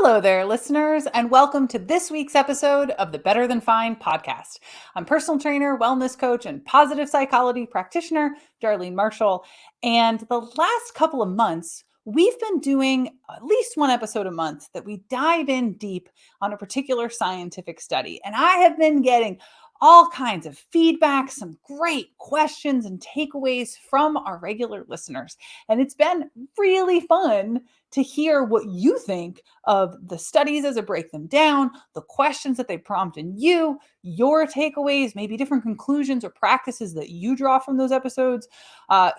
Hello there, listeners, and welcome to this week's episode of the Better Than Fine podcast. I'm personal trainer, wellness coach, and positive psychology practitioner, Darlene Marshall. And the last couple of months, we've been doing at least one episode a month that we dive in deep on a particular scientific study. And I have been getting all kinds of feedback, some great questions and takeaways from our regular listeners. And it's been really fun to hear what you think of the studies as I break them down, the questions that they prompt in you, your takeaways, maybe different conclusions or practices that you draw from those episodes.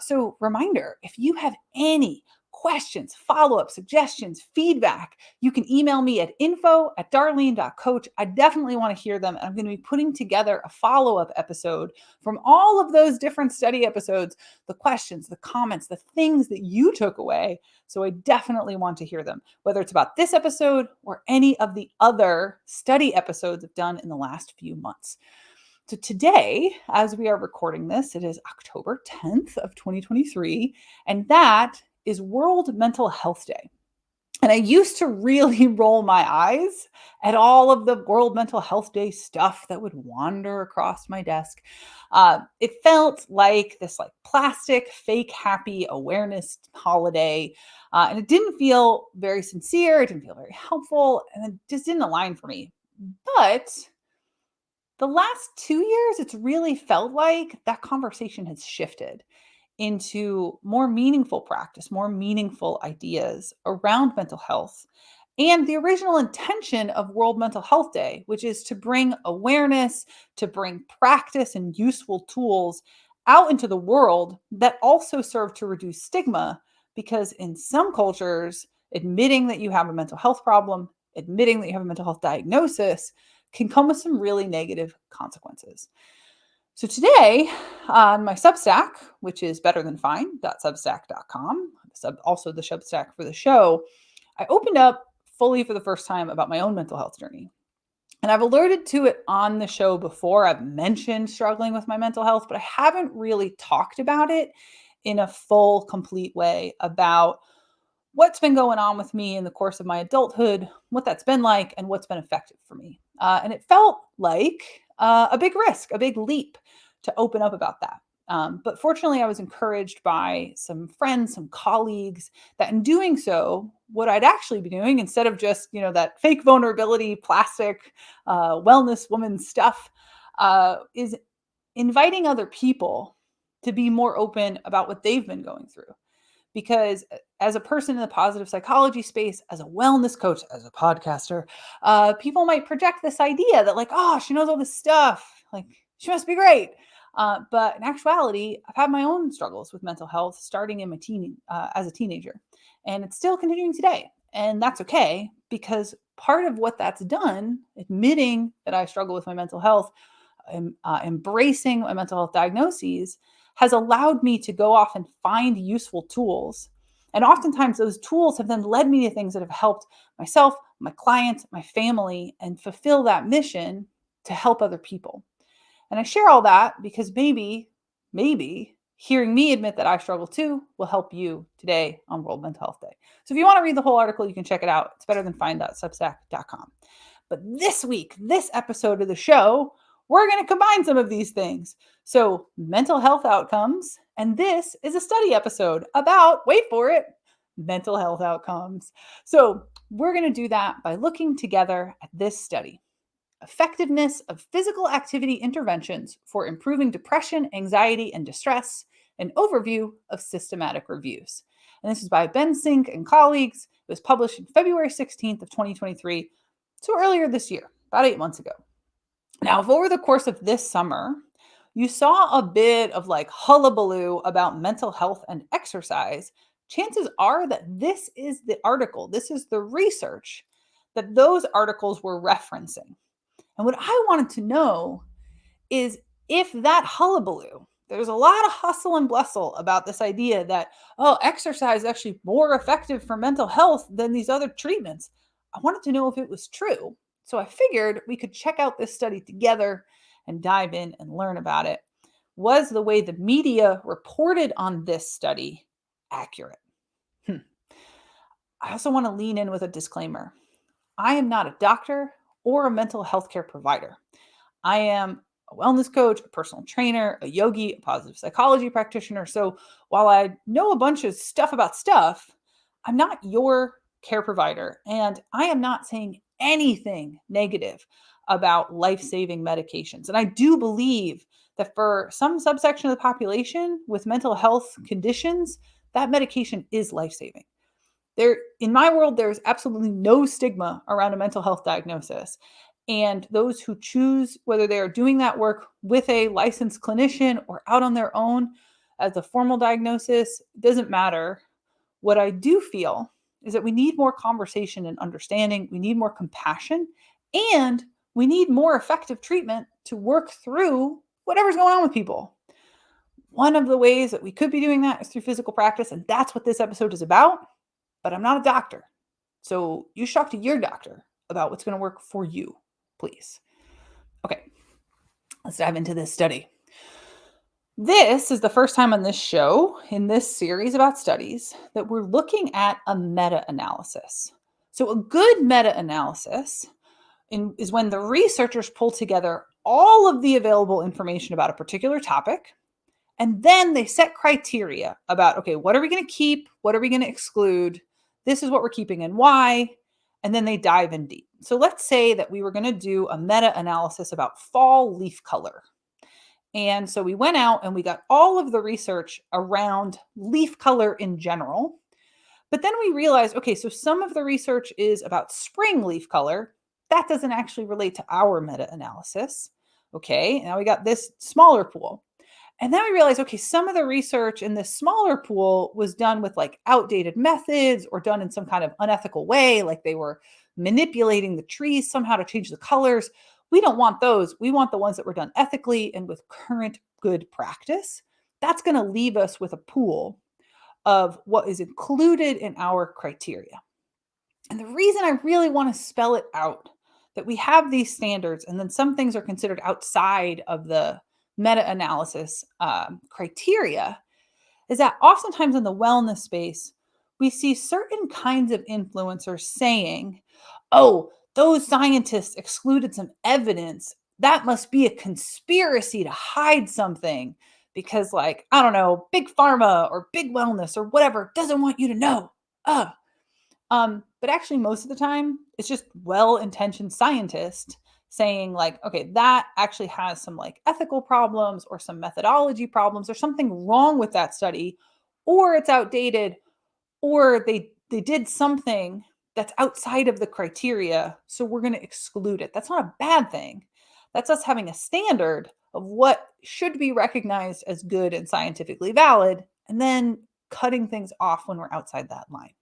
So, reminder, if you have any questions, follow-up suggestions, feedback, you can email me at info@darlene.coach. I definitely want to hear them. And I'm going to be putting together a follow-up episode from all of those different study episodes, the questions, the comments, the things that you took away. So I definitely want to hear them, whether it's about this episode or any of the other study episodes I've done in the last few months. So today, as we are recording this, it is October 10th of 2023, and that is World Mental Health Day. And I used to really roll my eyes at all of the World Mental Health Day stuff that would wander across my desk. It felt like this plastic, fake, happy awareness holiday. And it didn't feel very sincere. It didn't feel very helpful. And it just didn't align for me. But the last 2 years, it's really felt like that conversation has shifted into more meaningful practice, more meaningful ideas around mental health. And the original intention of World Mental Health Day, which is to bring awareness, to bring practice and useful tools out into the world that also serve to reduce stigma. Because in some cultures, admitting that you have a mental health problem, admitting that you have a mental health diagnosis can come with some really negative consequences. So today on my Substack, which is betterthanfine.substack.com, also the Substack for the show, I opened up fully for the first time about my own mental health journey. And I've alerted to it on the show before. I've mentioned struggling with my mental health, but I haven't really talked about it in a full, complete way about what's been going on with me in the course of my adulthood, what that's been like, and what's been effective for me. And it felt like a big risk, a big leap to open up about that. But fortunately, I was encouraged by some friends, some colleagues, that in doing so, what I'd actually be doing instead of just, that fake vulnerability, plastic, wellness woman stuff, is inviting other people to be more open about what they've been going through. Because as a person in the positive psychology space, as a wellness coach, as a podcaster, people might project this idea that oh, she knows all this stuff. She must be great. But in actuality, I've had my own struggles with mental health starting in my as a teenager. And it's still continuing today. And that's okay, because part of what that's done, admitting that I struggle with my mental health, embracing my mental health diagnoses, has allowed me to go off and find useful tools. And oftentimes those tools have then led me to things that have helped myself, my clients, my family, and fulfill that mission to help other people. And I share all that because maybe hearing me admit that I struggle too will help you today on World Mental Health Day. So if you want to read the whole article, you can check it out. It's betterthanfine.substack.com. But this week, this episode of the show, we're going to combine some of these things. So mental health outcomes, and this is a study episode about, wait for it, mental health outcomes. So we're going to do that by looking together at this study. Effectiveness of physical activity interventions for improving depression, anxiety, and distress, an overview of systematic reviews. And this is by Ben Sink and colleagues. It was published in February 16th of 2023, so earlier this year, about 8 months ago. Now, if over the course of this summer, you saw a bit of hullabaloo about mental health and exercise, chances are that this is the article, this is the research that those articles were referencing. And what I wanted to know is if that hullabaloo, there's a lot of hustle and bustle about this idea that, oh, exercise is actually more effective for mental health than these other treatments. I wanted to know if it was true. So I figured we could check out this study together and dive in and learn about it. Was the way the media reported on this study accurate? I also want to lean in with a disclaimer. I am not a doctor or a mental health care provider. I am a wellness coach, a personal trainer, a yogi, a positive psychology practitioner. So while I know a bunch of stuff about stuff, I'm not your care provider. And I am not saying anything negative about life saving medications. And I do believe that for some subsection of the population with mental health conditions, that medication is life saving. In my world, there's absolutely no stigma around a mental health diagnosis. And those who choose whether they are doing that work with a licensed clinician or out on their own as a formal diagnosis, doesn't matter. What I do feel is that we need more conversation and understanding. We need more compassion, and we need more effective treatment to work through whatever's going on with people. One of the ways that we could be doing that is through physical practice, and that's what this episode is about. But I'm not a doctor. So you talk to your doctor about what's going to work for you, please. Okay, let's dive into this study. This is the first time on this show, in this series about studies, that we're looking at a meta-analysis. So a good meta-analysis is when the researchers pull together all of the available information about a particular topic, and then they set criteria about, okay, what are we going to keep? What are we going to exclude? This is what we're keeping and why. And then they dive in deep. So let's say that we were going to do a meta-analysis about fall leaf color. And so we went out and we got all of the research around leaf color in general. But then we realized, okay, so some of the research is about spring leaf color. That doesn't actually relate to our meta-analysis. Okay, now we got this smaller pool. And then we realized, okay, some of the research in this smaller pool was done with like outdated methods or done in some kind of unethical way, like they were manipulating the trees somehow to change the colors. We don't want those. We want the ones that were done ethically and with current good practice. That's going to leave us with a pool of what is included in our criteria. And the reason I really want to spell it out, that we have these standards and then some things are considered outside of the meta-analysis criteria, is that oftentimes in the wellness space, we see certain kinds of influencers saying, oh, those scientists excluded some evidence. That must be a conspiracy to hide something because, like, I don't know, big pharma or big wellness or whatever doesn't want you to know. But actually, most of the time, it's just well-intentioned scientists saying like, okay, that actually has some like ethical problems or some methodology problems or something wrong with that study, or it's outdated, or they did something that's outside of the criteria, so we're going to exclude it. That's not a bad thing. That's us having a standard of what should be recognized as good and scientifically valid, and then cutting things off when we're outside that line.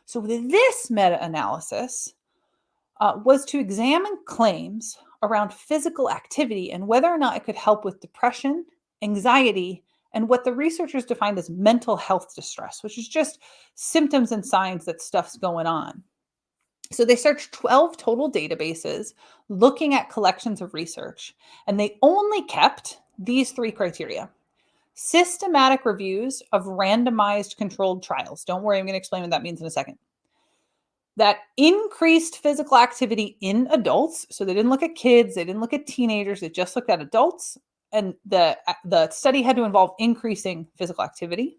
So this meta-analysis was to examine claims around physical activity and whether or not it could help with depression, anxiety, and what the researchers defined as mental health distress, which is just symptoms and signs that stuff's going on. So they searched 12 total databases looking at collections of research, and they only kept these three criteria: systematic reviews of randomized controlled trials. Don't worry, I'm going to explain what that means in a second. That increased physical activity in adults. So they didn't look at kids, they didn't look at teenagers, they just looked at adults. And the study had to involve increasing physical activity.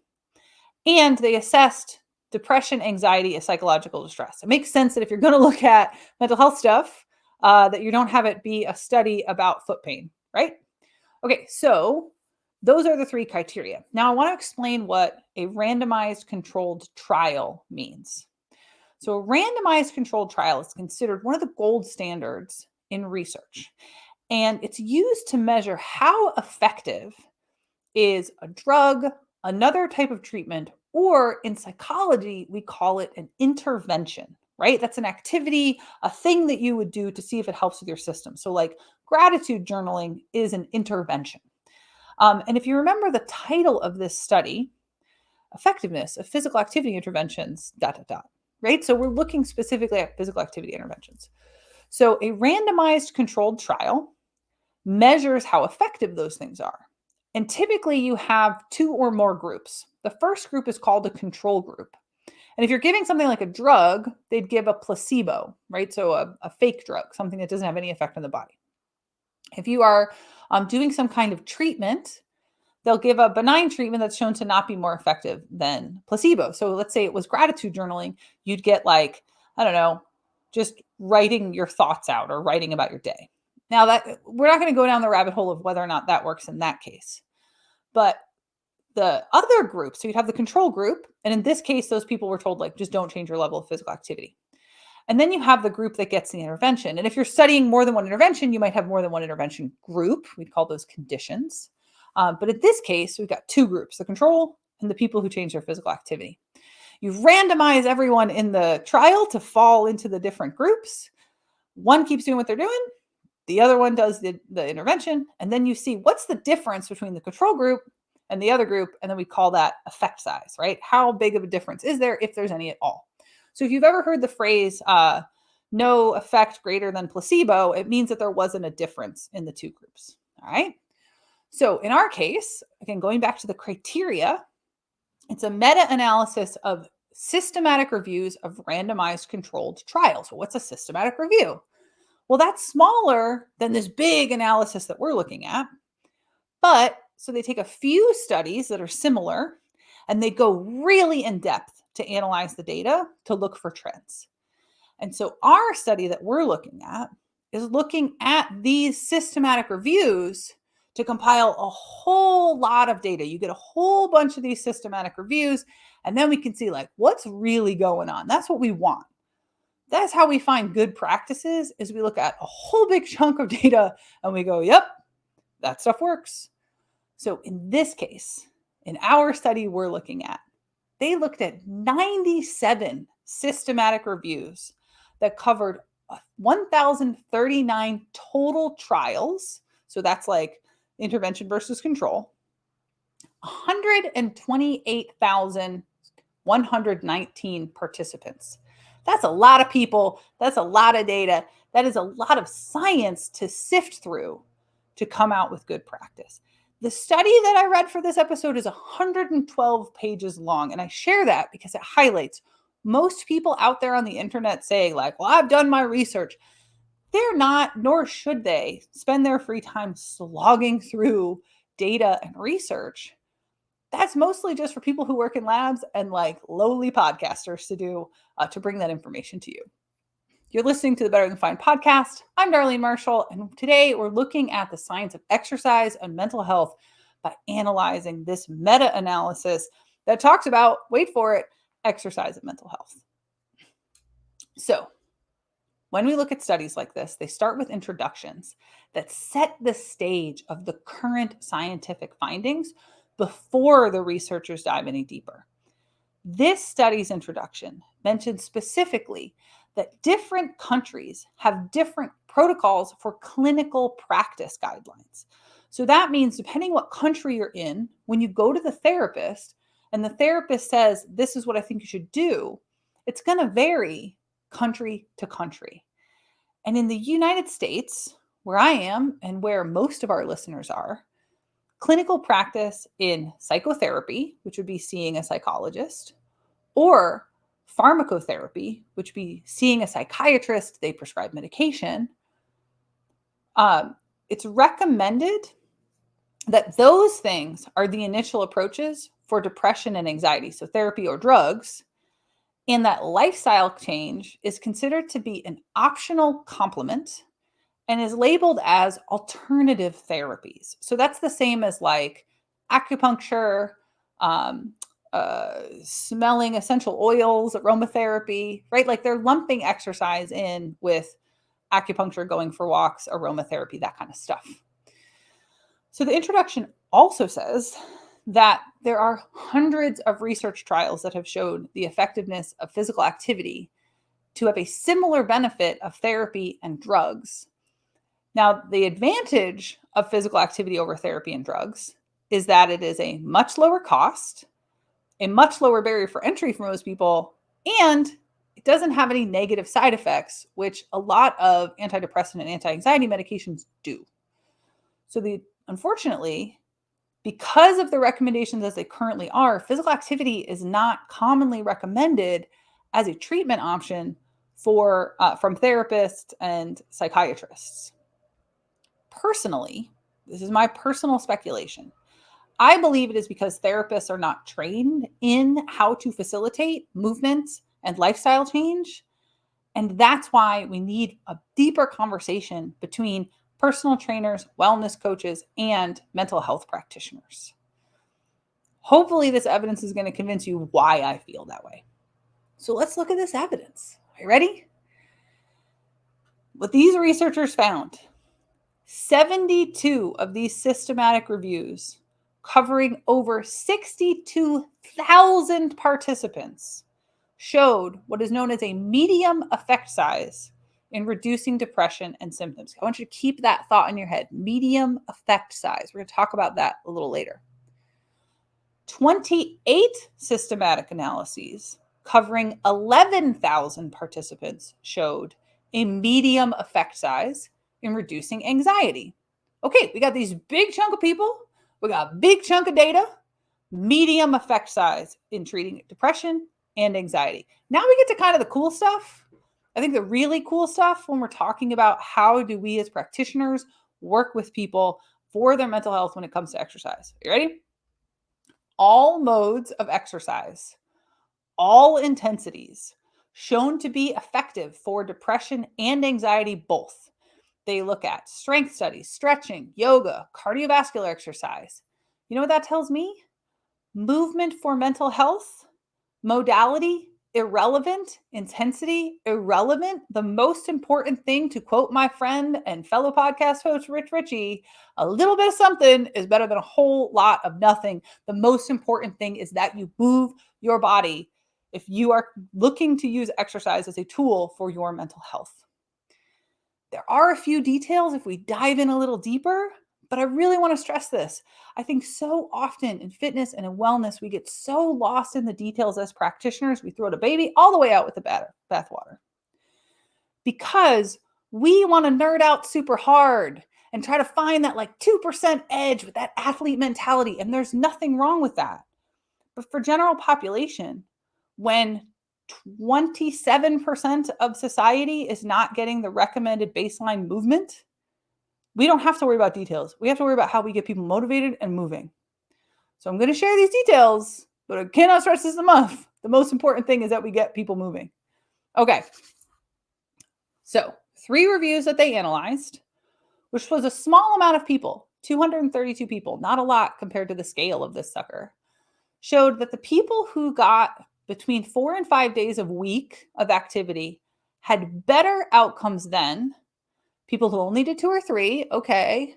And they assessed depression, anxiety, and psychological distress. It makes sense that if you're going to look at mental health stuff, that you don't have it be a study about foot pain, right? Okay, so those are the three criteria. Now I want to explain what a randomized controlled trial means. So a randomized controlled trial is considered one of the gold standards in research, and it's used to measure how effective is a drug, another type of treatment, or in psychology, we call it an intervention, right? That's an activity, a thing that you would do to see if it helps with your system. So like gratitude journaling is an intervention. And if you remember the title of this study, effectiveness of physical activity interventions, ... Right? So we're looking specifically at physical activity interventions. So a randomized controlled trial measures how effective those things are. And typically you have two or more groups. The first group is called a control group. And if you're giving something like a drug, they'd give a placebo, right? So a fake drug, something that doesn't have any effect on the body. If you are doing some kind of treatment, they'll give a benign treatment that's shown to not be more effective than placebo. So let's say it was gratitude journaling, you'd get like, I don't know, just writing your thoughts out or writing about your day. Now that we're not going to go down the rabbit hole of whether or not that works in that case. But the other group, so you'd have the control group, and in this case, those people were told like, just don't change your level of physical activity. And then you have the group that gets the intervention. And if you're studying more than one intervention, you might have more than one intervention group. We'd call those conditions. But in this case, we've got two groups, the control and the people who change their physical activity. You randomize everyone in the trial to fall into the different groups. One keeps doing what they're doing. The other one does the intervention. And then you see what's the difference between the control group and the other group. And then we call that effect size, right? How big of a difference is there, if there's any at all? So if you've ever heard the phrase, no effect greater than placebo, it means that there wasn't a difference in the two groups, all right? So in our case, again, going back to the criteria, it's a meta-analysis of systematic reviews of randomized controlled trials. So what's a systematic review? Well, that's smaller than this big analysis that we're looking at. But so they take a few studies that are similar and they go really in depth to analyze the data to look for trends. And so our study that we're looking at is looking at these systematic reviews to compile a whole lot of data. You get a whole bunch of these systematic reviews, and then we can see like what's really going on. That's what we want. That's how we find good practices, is we look at a whole big chunk of data and we go, yep, that stuff works. So in this case, in our study we're looking at, they looked at 97 systematic reviews that covered 1,039 total trials. So that's like intervention versus control. 128,119 participants. That's a lot of people. That's a lot of data. That is a lot of science to sift through to come out with good practice. The study that I read for this episode is 112 pages long, and I share that because it highlights most people out there on the internet saying like, well, I've done my research. They're not, nor should they, spend their free time slogging through data and research. That's mostly just for people who work in labs and like lowly podcasters to do to bring that information to you. You're listening to the Better Than Fine podcast. I'm Darlene Marshall, and today we're looking at the science of exercise and mental health by analyzing this meta-analysis that talks about, wait for it, exercise and mental health. So when we look at studies like this, they start with introductions that set the stage of the current scientific findings before the researchers dive any deeper. This study's introduction mentions specifically that different countries have different protocols for clinical practice guidelines. So that means depending what country you're in, when you go to the therapist and the therapist says, this is what I think you should do, it's going to vary country to country. And in the United States, where I am and where most of our listeners are, clinical practice in psychotherapy, which would be seeing a psychologist, or pharmacotherapy, which would be seeing a psychiatrist, they prescribe medication, it's recommended that those things are the initial approaches for depression and anxiety, so therapy or drugs, and that lifestyle change is considered to be an optional complement and is labeled as alternative therapies. So that's the same as like acupuncture, smelling essential oils, aromatherapy, right? Like they're lumping exercise in with acupuncture, going for walks, aromatherapy, that kind of stuff. So the introduction also says that there are hundreds of research trials that have showed the effectiveness of physical activity to have a similar benefit of therapy and drugs. Now, the advantage of physical activity over therapy and drugs is that it is a much lower cost, a much lower barrier for entry for most people, and it doesn't have any negative side effects, which a lot of antidepressant and anti-anxiety medications do. So unfortunately, Because of the recommendations as they currently are, physical activity is not commonly recommended as a treatment option from therapists and psychiatrists. Personally, this is my personal speculation. I believe it is because therapists are not trained in how to facilitate movement and lifestyle change. And that's why we need a deeper conversation between personal trainers, wellness coaches, and mental health practitioners. Hopefully, this evidence is going to convince you why I feel that way. So let's look at this evidence. Are you ready? What these researchers found, 72 of these systematic reviews covering over 62,000 participants showed what is known as a medium effect size in reducing depression and symptoms. I want you to keep that thought in your head. Medium effect size. We're going to talk about that a little later. 28 systematic analyses covering 11,000 participants showed a medium effect size in reducing anxiety. Okay, we got these big chunk of people. We got a big chunk of data. Medium effect size in treating depression and anxiety. Now we get to kind of the cool stuff. I think the really cool stuff when we're talking about how do we as practitioners work with people for their mental health when it comes to exercise. Are you ready? All modes of exercise, all intensities, shown to be effective for depression and anxiety both. They look at strength studies, stretching, yoga, cardiovascular exercise. You know what that tells me? Movement for mental health, modality, irrelevant, intensity, irrelevant. The most important thing, to quote my friend and fellow podcast host, Rich Ritchie, a little bit of something is better than a whole lot of nothing. The most important thing is that you move your body if you are looking to use exercise as a tool for your mental health. There are a few details if we dive in a little deeper, but I really want to stress this. I think so often in fitness and in wellness, we get so lost in the details as practitioners, we throw the baby all the way out with the bathwater. Because we want to nerd out super hard and try to find that like 2% edge with that athlete mentality. And there's nothing wrong with that. But for general population, when 27% of society is not getting the recommended baseline movement, we don't have to worry about details. We have to worry about how we get people motivated and moving. So I'm going to share these details, but I cannot stress this enough. The most important thing is that we get people moving. Okay. So 3 reviews that they analyzed, which was a small amount of people, 232 people, not a lot compared to the scale of this sucker, showed that the people who got between 4 and 5 days a week of activity had better outcomes than people who only did 2 or 3, okay,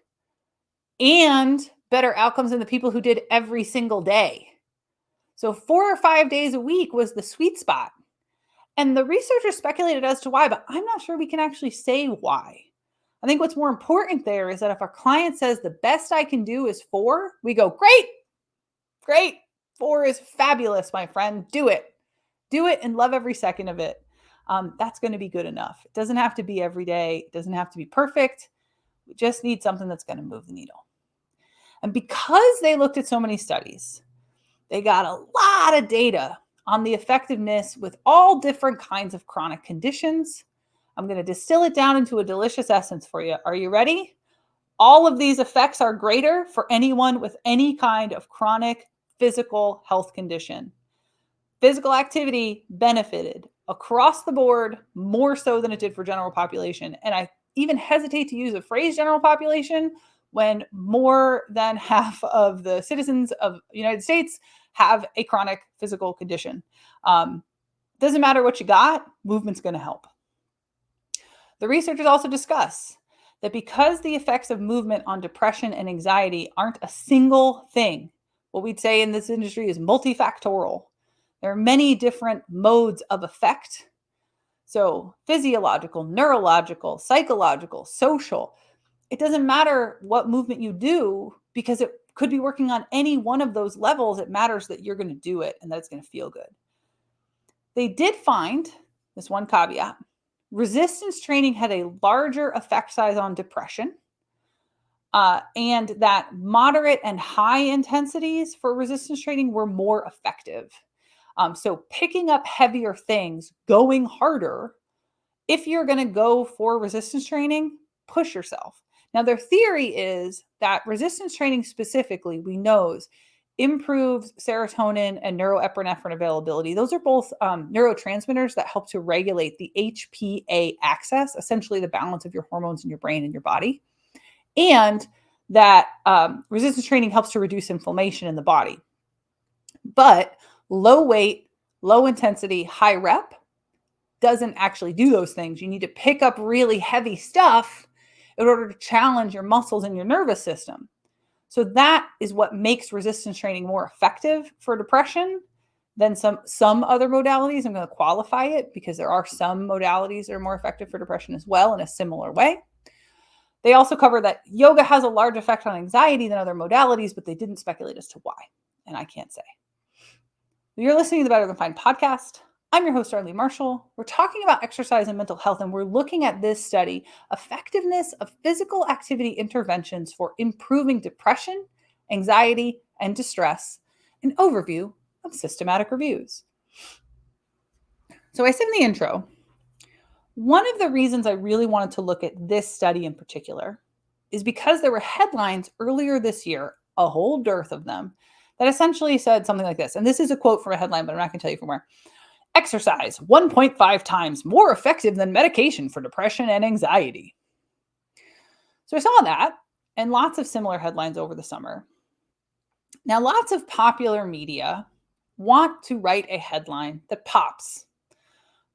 and better outcomes than the people who did every single day. So 4 or 5 days a week was the sweet spot. And the researchers speculated as to why, but I'm not sure we can actually say why. I think what's more important there is that if our client says the best I can do is 4, we go, great. 4 is fabulous, my friend. Do it and love every second of it. That's going to be good enough. It doesn't have to be every day. It doesn't have to be perfect. We just need something that's going to move the needle. And because they looked at so many studies, they got a lot of data on the effectiveness with all different kinds of chronic conditions. I'm going to distill it down into a delicious essence for you. Are you ready? All of these effects are greater for anyone with any kind of chronic physical health condition. Physical activity benefited across the board more so than it did for general population. And I even hesitate to use the phrase general population when more than half of the citizens of the United States have a chronic physical condition. Doesn't matter what you got, movement's going to help. The researchers also discuss that because the effects of movement on depression and anxiety aren't a single thing, what we'd say in this industry is multifactorial. There are many different modes of effect. So physiological, neurological, psychological, social. It doesn't matter what movement you do because it could be working on any one of those levels. It matters that you're going to do it and that it's going to feel good. They did find this one caveat. Resistance training had a larger effect size on depression. and that moderate and high intensities for resistance training were more effective. So picking up heavier things, going harder, if you're going to go for resistance training, push yourself. Now, their theory is that resistance training specifically, we know, improves serotonin and norepinephrine availability. Those are both neurotransmitters that help to regulate the HPA axis, essentially the balance of your hormones in your brain and your body. And that resistance training helps to reduce inflammation in the body. But low weight, low intensity, high rep doesn't actually do those things. You need to pick up really heavy stuff in order to challenge your muscles and your nervous system. So that is what makes resistance training more effective for depression than some other modalities. I'm going to qualify it because there are some modalities that are more effective for depression as well in a similar way. They also cover that yoga has a large effect on anxiety than other modalities, but they didn't speculate as to why. And I can't say. You're listening to the Better Than Fine podcast. I'm your host, Darlene Marshall. We're talking about exercise and mental health, and we're looking at this study, effectiveness of physical activity interventions for improving depression, anxiety, and distress, an overview of systematic reviews. So I said in the intro, one of the reasons I really wanted to look at this study in particular is because there were headlines earlier this year, a whole dearth of them, that essentially said something like this. And this is a quote from a headline, but I'm not going to tell you from where. Exercise 1.5 times more effective than medication for depression and anxiety. So I saw that and lots of similar headlines over the summer. Now, lots of popular media want to write a headline that pops,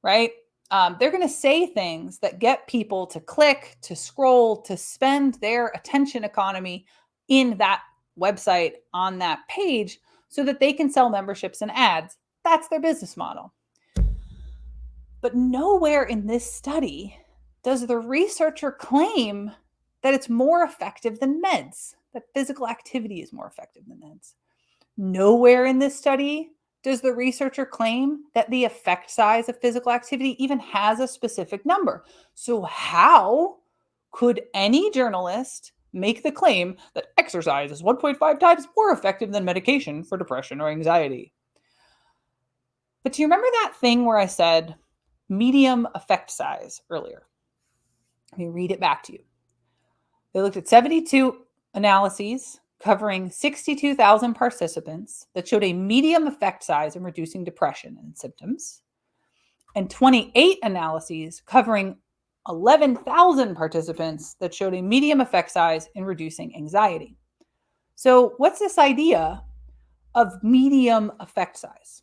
right? They're going to say things that get people to click, to scroll, to spend their attention economy in that website, on that page, so that they can sell memberships and ads. That's their business model. But nowhere in this study does the researcher claim that it's more effective than meds, that physical activity is more effective than meds. Nowhere in this study does the researcher claim that the effect size of physical activity even has a specific number. So how could any journalist make the claim that exercise is 1.5 times more effective than medication for depression or anxiety? But do you remember that thing where I said medium effect size earlier? Let me read it back to you. They looked at 72 analyses covering 62,000 participants that showed a medium effect size in reducing depression and symptoms, and 28 analyses covering 11,000 participants that showed a medium effect size in reducing anxiety. So what's this idea of medium effect size?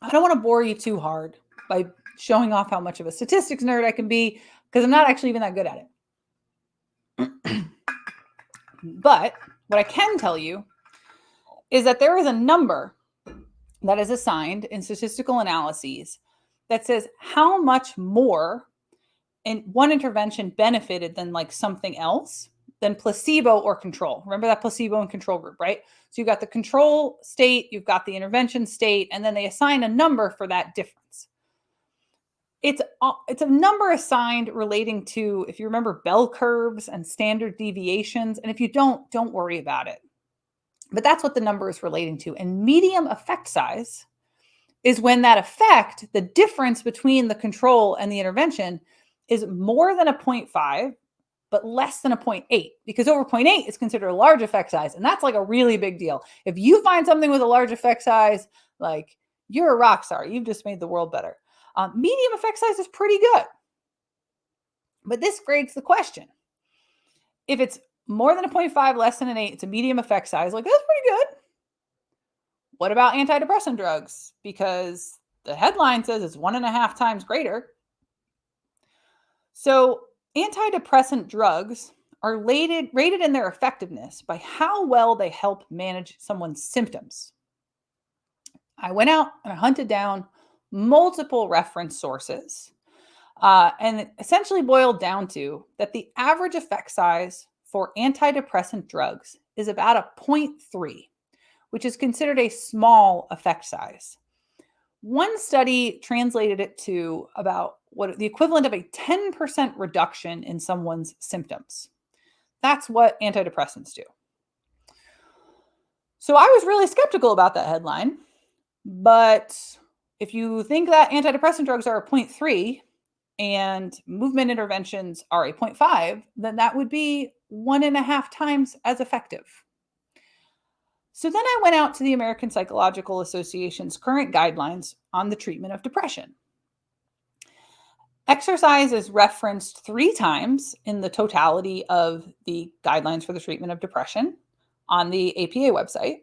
I don't want to bore you too hard by showing off how much of a statistics nerd I can be, because I'm not actually even that good at it. But what I can tell you is that there is a number that is assigned in statistical analyses that says how much more in one intervention benefited than like something else than placebo or control. Remember that placebo and control group, right? So you've got the control state, you've got the intervention state, and then they assign a number for that difference. It's a number assigned relating to, if you remember, bell curves and standard deviations. And if you don't worry about it. But that's what the number is relating to. And medium effect size is when that effect, the difference between the control and the intervention, is more than a 0.5, but less than a 0.8, because over 0.8 is considered a large effect size. And that's like a really big deal. If you find something with a large effect size, like you're a rock star, you've just made the world better. Medium effect size is pretty good. But this begs the question. If it's more than a 0.5, less than an 8, it's a medium effect size. Like, that's pretty good. What about antidepressant drugs? Because the headline says it's 1.5 times greater. So antidepressant drugs are rated in their effectiveness by how well they help manage someone's symptoms. I went out and I hunted down multiple reference sources and it essentially boiled down to that the average effect size for antidepressant drugs is about a 0.3, which is considered a small effect size. One study translated it to about what the equivalent of a 10% reduction in someone's symptoms. That's what antidepressants do. So I was really skeptical about that headline, but if you think that antidepressant drugs are a 0.3 and movement interventions are a 0.5, then that would be 1.5 times as effective. So then I went out to the American Psychological Association's current guidelines on the treatment of depression. Exercise is referenced 3 times in the totality of the guidelines for the treatment of depression on the APA website.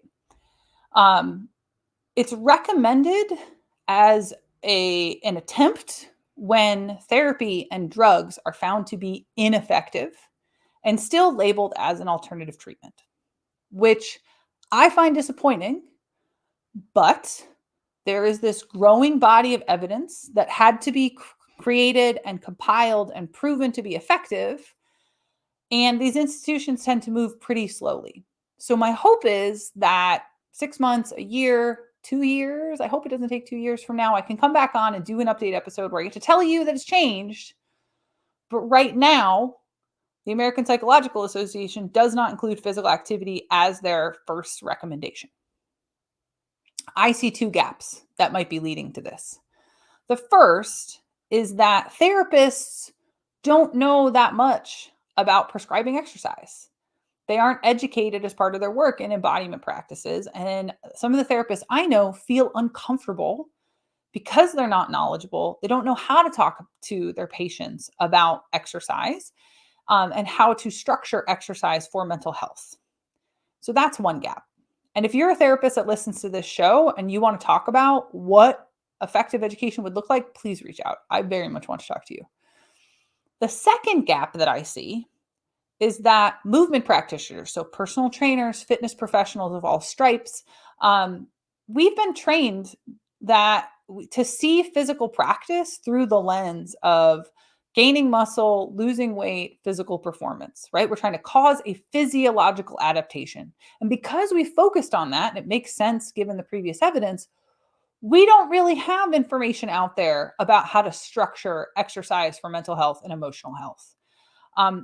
It's recommended as an attempt when therapy and drugs are found to be ineffective and still labeled as an alternative treatment, which I find disappointing, but there is this growing body of evidence that had to be created and compiled and proven to be effective. And these institutions tend to move pretty slowly. So my hope is that 6 months, a year, 2 years, I hope it doesn't take 2 years from now, I can come back on and do an update episode where I get to tell you that it's changed. But right now, the American Psychological Association does not include physical activity as their first recommendation. I see 2 gaps that might be leading to this. The first is that therapists don't know that much about prescribing exercise. They aren't educated as part of their work in embodiment practices. And some of the therapists I know feel uncomfortable because they're not knowledgeable. They don't know how to talk to their patients about exercise and how to structure exercise for mental health. So that's one gap. And if you're a therapist that listens to this show and you want to talk about what effective education would look like, please reach out. I very much want to talk to you. The second gap that I see is that movement practitioners, so personal trainers, fitness professionals of all stripes, we've been trained that to see physical practice through the lens of gaining muscle, losing weight, physical performance, right? We're trying to cause a physiological adaptation. And because we focused on that, and it makes sense given the previous evidence, we don't really have information out there about how to structure exercise for mental health and emotional health.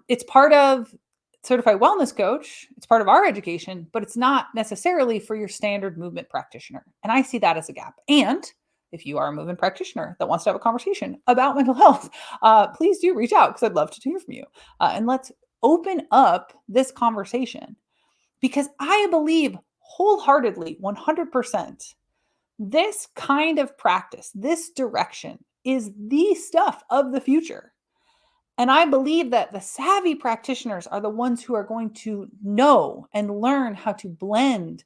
It's part of Certified Wellness Coach. It's part of our education, but it's not necessarily for your standard movement practitioner. And I see that as a gap. And if you are a movement practitioner that wants to have a conversation about mental health, please do reach out because I'd love to hear from you. And let's open up this conversation because I believe wholeheartedly, 100%, this kind of practice, this direction is the stuff of the future. And I believe that the savvy practitioners are the ones who are going to know and learn how to blend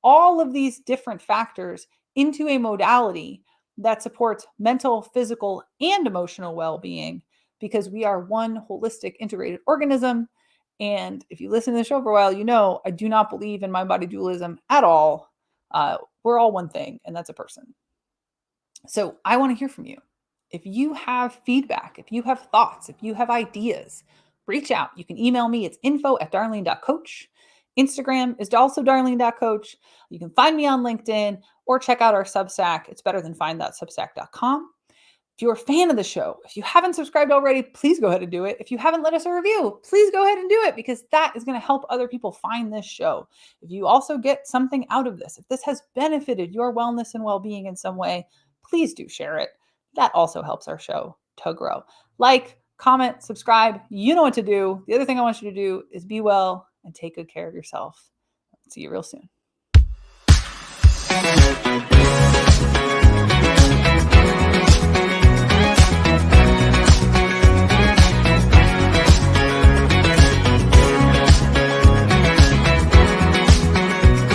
all of these different factors into a modality that supports mental, physical, and emotional well-being because we are one holistic integrated organism. And if you listen to the show for a while, you know I do not believe in mind body dualism at all. We're all one thing, and that's a person. So I want to hear from you. If you have feedback, if you have thoughts, if you have ideas, reach out. You can email me. It's info@darlene.coach. Instagram is also darlene.coach. You can find me on LinkedIn or check out our Substack. It's betterthanfind.substack.com. If you're a fan of the show, if you haven't subscribed already, please go ahead and do it. If you haven't let us a review, please go ahead and do it because that is going to help other people find this show. If you also get something out of this, if this has benefited your wellness and well-being in some way, please do share it. That also helps our show to grow. Like, comment, subscribe. You know what to do. The other thing I want you to do is be well and take good care of yourself. See you real soon.